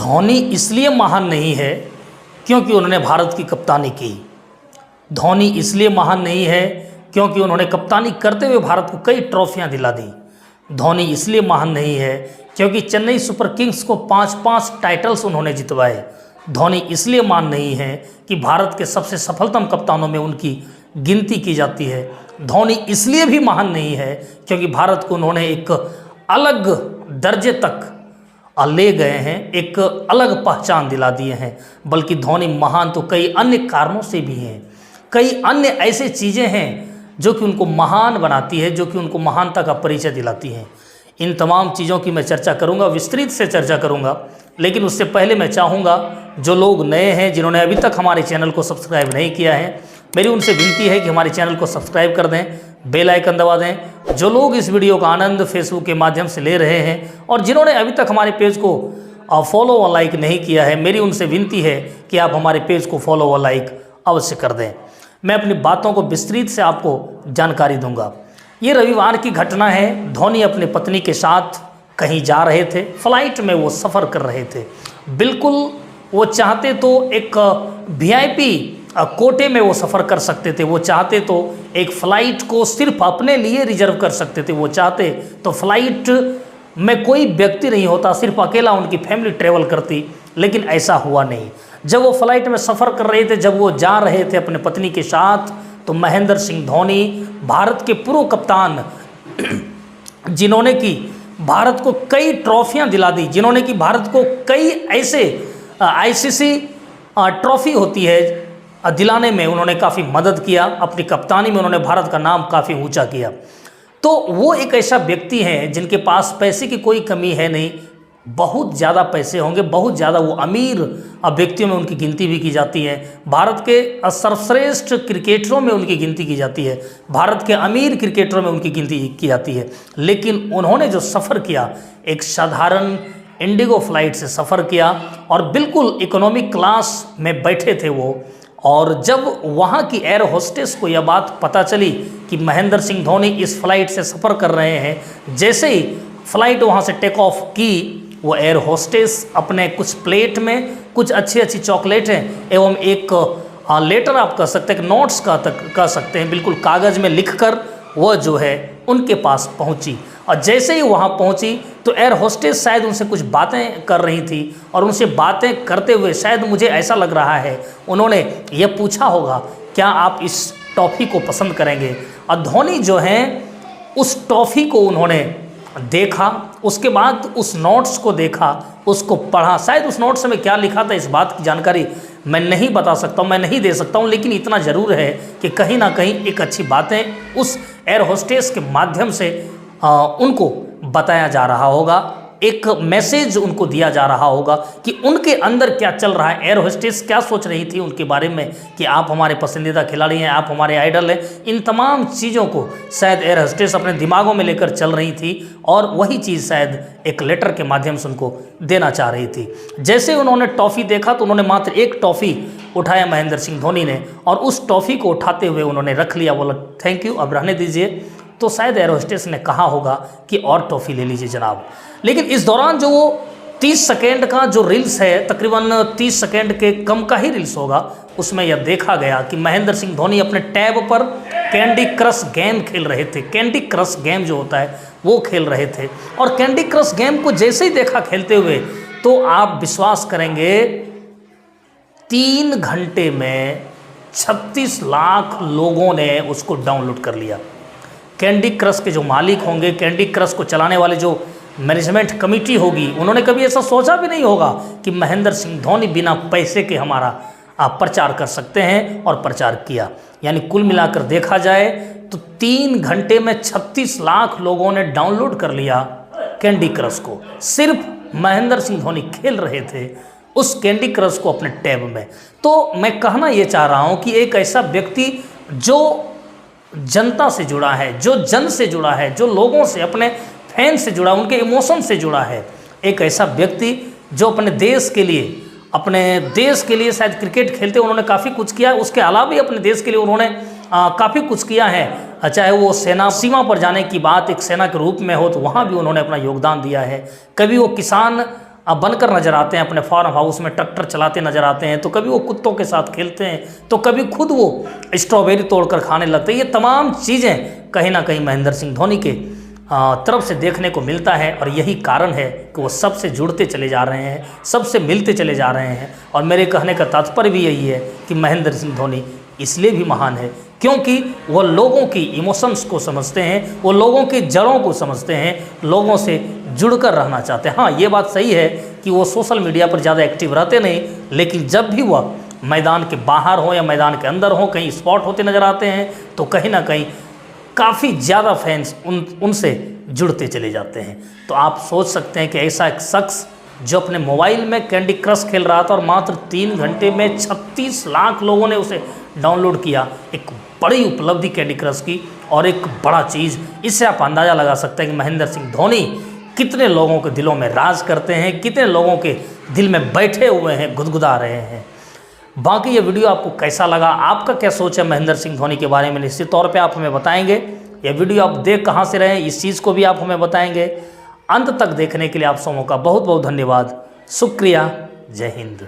धोनी इसलिए महान नहीं है क्योंकि उन्होंने भारत की कप्तानी की। धोनी इसलिए महान नहीं है क्योंकि उन्होंने कप्तानी करते हुए भारत को कई ट्रॉफियां दिला दी। धोनी इसलिए महान नहीं है क्योंकि चेन्नई सुपर किंग्स को 5-5 टाइटल्स उन्होंने जितवाए। धोनी इसलिए महान नहीं है कि भारत के सबसे सफलतम कप्तानों में उनकी गिनती की जाती है। धोनी इसलिए भी महान नहीं है क्योंकि भारत को उन्होंने एक अलग दर्जे तक ले गए हैं, एक अलग पहचान दिला दिए हैं। बल्कि धोनी महान तो कई अन्य कारणों से भी हैं। कई अन्य ऐसे चीज़ें हैं जो कि उनको महान बनाती है, जो कि उनको महानता का परिचय दिलाती हैं। इन तमाम चीज़ों की मैं चर्चा करूंगा, विस्तृत से चर्चा करूंगा। लेकिन उससे पहले मैं चाहूँगा जो लोग नए हैं, जिन्होंने अभी तक हमारे चैनल को सब्सक्राइब नहीं किया है, मेरी उनसे विनती है कि हमारे चैनल को सब्सक्राइब कर दें, बेल आइकन दबा दें। जो लोग इस वीडियो का आनंद फेसबुक के माध्यम से ले रहे हैं और जिन्होंने अभी तक हमारे पेज को फॉलो और लाइक नहीं किया है, मेरी उनसे विनती है कि आप हमारे पेज को फॉलो और लाइक अवश्य कर दें। मैं अपनी बातों को विस्तृत से आपको जानकारी दूंगा। ये रविवार की घटना है। धोनी अपनी पत्नी के साथ कहीं जा रहे थे, फ्लाइट में वो सफ़र कर रहे थे। बिल्कुल वो चाहते तो एक VIP कोटे में वो सफ़र कर सकते थे। वो चाहते तो एक फ़्लाइट को सिर्फ अपने लिए रिजर्व कर सकते थे। वो चाहते तो फ्लाइट में कोई व्यक्ति नहीं होता, सिर्फ अकेला उनकी फैमिली ट्रेवल करती। लेकिन ऐसा हुआ नहीं। जब वो फ्लाइट में सफ़र कर रहे थे, जब वो जा रहे थे अपने पत्नी के साथ, तो महेंद्र सिंह धोनी, भारत के पूर्व कप्तान, जिन्होंने कि भारत को कई ट्रॉफियां दिला दी, जिन्होंने कि भारत को कई ऐसे ICC ट्रॉफी होती है दिलाने में उन्होंने काफ़ी मदद किया। अपनी कप्तानी में उन्होंने भारत का नाम काफ़ी ऊंचा किया। तो वो एक ऐसा व्यक्ति हैं जिनके पास पैसे की कोई कमी है नहीं। बहुत ज़्यादा पैसे होंगे, बहुत ज़्यादा वो अमीर व्यक्तियों में उनकी गिनती भी की जाती है। भारत के सर्वश्रेष्ठ क्रिकेटरों में उनकी गिनती की जाती है। भारत के अमीर क्रिकेटरों में उनकी गिनती की जाती है। लेकिन उन्होंने जो सफ़र किया, एक साधारण इंडिगो फ्लाइट से सफ़र किया और बिल्कुल इकोनॉमिक क्लास में बैठे थे वो। और जब वहाँ की एयर होस्टेस को यह बात पता चली कि महेंद्र सिंह धोनी इस फ्लाइट से सफ़र कर रहे हैं, जैसे ही फ़्लाइट वहाँ से टेक ऑफ की, वो एयर होस्टेस अपने कुछ प्लेट में कुछ अच्छी अच्छी चॉकलेटें एवं एक लेटर आप कह सकते हैं, एक नोट्स कह सकते हैं, बिल्कुल कागज़ में लिखकर वह जो है उनके पास पहुंची। और जैसे ही वहां पहुंची तो एयर होस्टेस शायद उनसे कुछ बातें कर रही थी और उनसे बातें करते हुए शायद मुझे ऐसा लग रहा है उन्होंने ये पूछा होगा, क्या आप इस टॉफ़ी को पसंद करेंगे। और धोनी जो हैं उस टॉफ़ी को उन्होंने देखा, उसके बाद उस नोट्स को देखा, उसको पढ़ा। शायद उस नोट्स में क्या लिखा था इस बात की जानकारी मैं नहीं बता सकता हूँ, मैं नहीं दे सकता हूँ। लेकिन इतना ज़रूर है कि कहीं ना कहीं एक अच्छी बातें उस एयर होस्टेस के माध्यम से उनको बताया जा रहा होगा, एक मैसेज उनको दिया जा रहा होगा कि उनके अंदर क्या चल रहा है। एयर होस्टेस क्या सोच रही थी उनके बारे में कि आप हमारे पसंदीदा खिलाड़ी हैं, आप हमारे आइडल हैं। इन तमाम चीज़ों को शायद एयर होस्टेस अपने दिमागों में लेकर चल रही थी और वही चीज़ शायद एक लेटर के माध्यम से उनको देना चाह रही थी। जैसे उन्होंने टॉफ़ी देखा तो उन्होंने मात्र एक टॉफ़ी उठाया महेंद्र सिंह धोनी ने, और उस टॉफ़ी को उठाते हुए उन्होंने रख लिया, बोला थैंक यू, अब रहने दीजिए। तो शायद एयर होस्टेस ने कहा होगा कि और टॉफ़ी ले लीजिए जनाब। लेकिन इस दौरान जो वो 30 सेकेंड का जो रील्स है, तकरीबन 30 सेकेंड के कम का ही रील्स होगा, उसमें यह देखा गया कि महेंद्र सिंह धोनी अपने टैब पर कैंडी क्रश गेम खेल रहे थे। कैंडी क्रश गेम जो होता है वो खेल रहे थे। और कैंडी क्रश गेम को जैसे ही देखा खेलते हुए तो आप विश्वास करेंगे 3 घंटे में 36 लाख लोगों ने उसको डाउनलोड कर लिया। कैंडी क्रश के जो मालिक होंगे, कैंडी क्रश को चलाने वाले जो मैनेजमेंट कमेटी होगी, उन्होंने कभी ऐसा सोचा भी नहीं होगा कि महेंद्र सिंह धोनी बिना पैसे के हमारा प्रचार कर सकते हैं, और प्रचार किया। यानी कुल मिलाकर देखा जाए तो 3 घंटे में 36 लाख लोगों ने डाउनलोड कर लिया कैंडी क्रश को। सिर्फ महेंद्र सिंह धोनी खेल रहे थे उस कैंडी क्रश को अपने टैब में। तो मैं कहना ये चाह रहा हूँ कि एक ऐसा व्यक्ति जो जनता से जुड़ा है, जो जन से जुड़ा है, जो लोगों से, अपने फैन से जुड़ा, उनके इमोशन से जुड़ा है, एक ऐसा व्यक्ति जो अपने देश के लिए शायद क्रिकेट खेलते उन्होंने काफ़ी कुछ किया है। उसके अलावा भी अपने देश के लिए उन्होंने काफ़ी कुछ किया है। चाहे वो सेना सीमा पर जाने की बात एक सेना के रूप में हो तो वहाँ भी उन्होंने अपना योगदान दिया है। कभी वो किसान बनकर नजर आते हैं, अपने फार्म हाउस में ट्रैक्टर चलाते नजर आते हैं, तो कभी वो कुत्तों के साथ खेलते हैं, तो कभी खुद वो स्ट्रॉबेरी तोड़कर खाने लगते हैं। ये तमाम चीज़ें कहीं ना कहीं महेंद्र सिंह धोनी के तरफ से देखने को मिलता है, और यही कारण है कि वो सबसे जुड़ते चले जा रहे हैं, सबसे मिलते चले जा रहे हैं। और मेरे कहने का तात्पर्य भी यही है कि महेंद्र सिंह धोनी इसलिए भी महान है क्योंकि वो लोगों की इमोशंस को समझते हैं, वो लोगों की जड़ों को समझते हैं, लोगों से जुड़कर रहना चाहते हैं। हाँ, ये बात सही है कि वो सोशल मीडिया पर ज़्यादा एक्टिव रहते नहीं, लेकिन जब भी वह मैदान के बाहर हो या मैदान के अंदर हो, कहीं स्पॉट होते नज़र आते हैं, तो कहीं ना कहीं काफ़ी ज़्यादा फैंस उनसे जुड़ते चले जाते हैं। तो आप सोच सकते हैं कि ऐसा एक शख्स जो अपने मोबाइल में कैंडी क्रश खेल रहा था और मात्र 3 घंटे में 36 लाख लोगों ने उसे डाउनलोड किया, एक बड़ी उपलब्धि कैंडी क्रश की और एक बड़ा चीज़। इससे आप अंदाज़ा लगा सकते हैं कि महेंद्र सिंह धोनी कितने लोगों के दिलों में राज करते हैं, कितने लोगों के दिल में बैठे हुए हैं, गुदगुदा रहे हैं। बाकी ये वीडियो आपको कैसा लगा, आपका क्या सोच है महेंद्र सिंह धोनी के बारे में, निश्चित तौर पे आप हमें बताएंगे। ये वीडियो आप देख कहाँ से रहे हैं, इस चीज़ को भी आप हमें बताएंगे। अंत तक देखने के लिए आप सबों का बहुत बहुत धन्यवाद, शुक्रिया, जय हिंद।